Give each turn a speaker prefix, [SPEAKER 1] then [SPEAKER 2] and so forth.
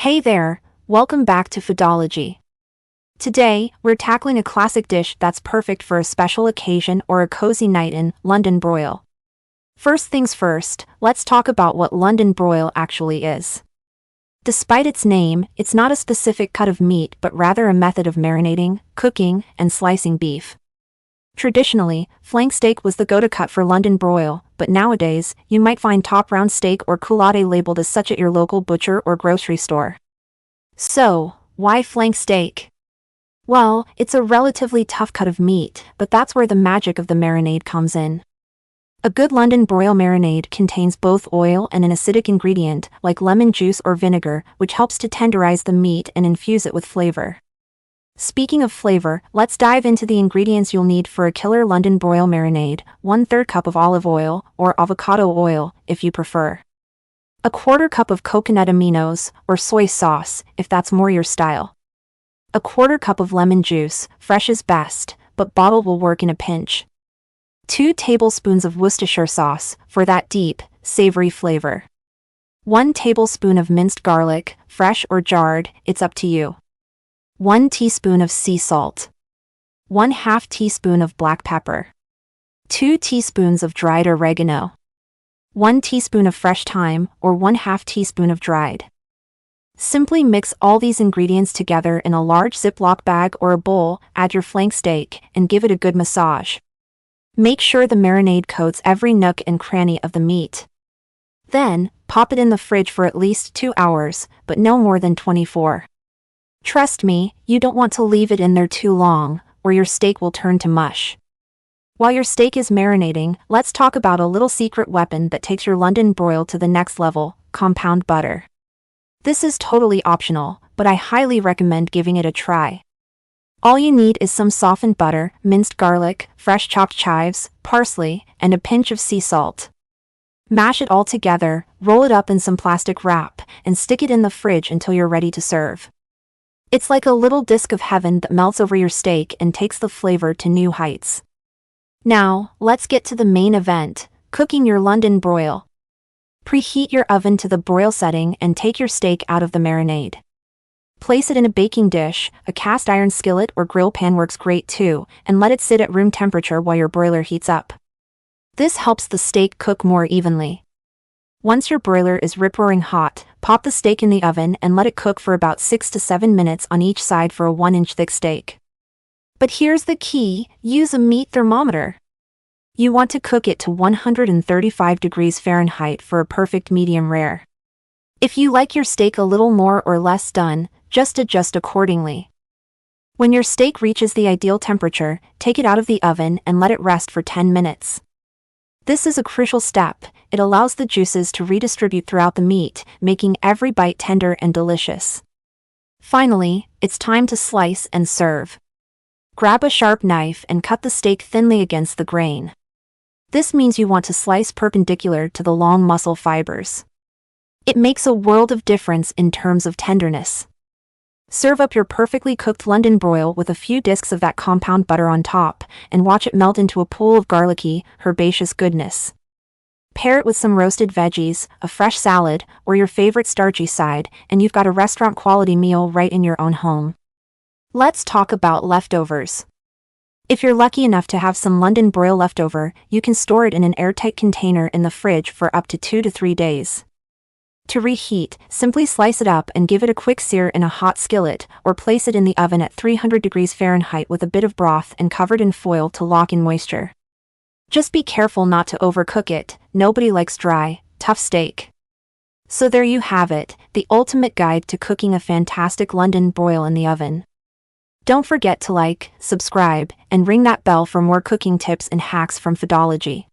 [SPEAKER 1] Hey there, welcome back to Foodology. Today, we're tackling a classic dish that's perfect for a special occasion or a cozy night in London broil. First things first, let's talk about what London broil actually is. Despite its name, it's not a specific cut of meat but rather a method of marinating, cooking, and slicing beef. Traditionally, flank steak was the go-to cut for London broil, but nowadays, you might find top round steak or culotte labeled as such at your local butcher or grocery store. So, why flank steak? Well, it's a relatively tough cut of meat, but that's where the magic of the marinade comes in. A good London broil marinade contains both oil and an acidic ingredient, like lemon juice or vinegar, which helps to tenderize the meat and infuse it with flavor. Speaking of flavor, let's dive into the ingredients you'll need for a killer London broil marinade: 1/3 cup of olive oil, or avocado oil, if you prefer. 1/4 cup of coconut aminos, or soy sauce, if that's more your style. 1/4 cup of lemon juice, fresh is best, but bottled will work in a pinch. 2 tablespoons of Worcestershire sauce, for that deep, savory flavor. 1 tablespoon of minced garlic, fresh or jarred, it's up to you. 1 teaspoon of sea salt. 1/2 teaspoon of black pepper. 2 teaspoons of dried oregano. 1 teaspoon of fresh thyme, or 1/2 teaspoon of dried. Simply mix all these ingredients together in a large Ziploc bag or a bowl, add your flank steak, and give it a good massage. Make sure the marinade coats every nook and cranny of the meat. Then, pop it in the fridge for at least 2 hours, but no more than 24. Trust me, you don't want to leave it in there too long, or your steak will turn to mush. While your steak is marinating, let's talk about a little secret weapon that takes your London broil to the next level: compound butter. This is totally optional, but I highly recommend giving it a try. All you need is some softened butter, minced garlic, fresh chopped chives, parsley, and a pinch of sea salt. Mash it all together, roll it up in some plastic wrap, and stick it in the fridge until you're ready to serve. It's like a little disc of heaven that melts over your steak and takes the flavor to new heights. Now, let's get to the main event: cooking your London broil. Preheat your oven to the broil setting and take your steak out of the marinade. Place it in a baking dish, a cast iron skillet or grill pan works great too, and let it sit at room temperature while your broiler heats up. This helps the steak cook more evenly. Once your broiler is rip-roaring hot, pop the steak in the oven and let it cook for about 6 to 7 minutes on each side for a 1-inch thick steak. But here's the key: use a meat thermometer. You want to cook it to 135 degrees Fahrenheit for a perfect medium rare. If you like your steak a little more or less done, just adjust accordingly. When your steak reaches the ideal temperature, take it out of the oven and let it rest for 10 minutes. This is a crucial step. It allows the juices to redistribute throughout the meat, making every bite tender and delicious. Finally, it's time to slice and serve. Grab a sharp knife and cut the steak thinly against the grain. This means you want to slice perpendicular to the long muscle fibers. It makes a world of difference in terms of tenderness. Serve up your perfectly cooked London broil with a few discs of that compound butter on top, and watch it melt into a pool of garlicky, herbaceous goodness. Pair it with some roasted veggies, a fresh salad, or your favorite starchy side, and you've got a restaurant-quality meal right in your own home. Let's talk about leftovers. If you're lucky enough to have some London broil leftover, you can store it in an airtight container in the fridge for up to 2 to 3 days. To reheat, simply slice it up and give it a quick sear in a hot skillet, or place it in the oven at 300 degrees Fahrenheit with a bit of broth and covered in foil to lock in moisture. Just be careful not to overcook it. Nobody likes dry, tough steak. So there you have it, the ultimate guide to cooking a fantastic London broil in the oven. Don't forget to like, subscribe, and ring that bell for more cooking tips and hacks from Foodology.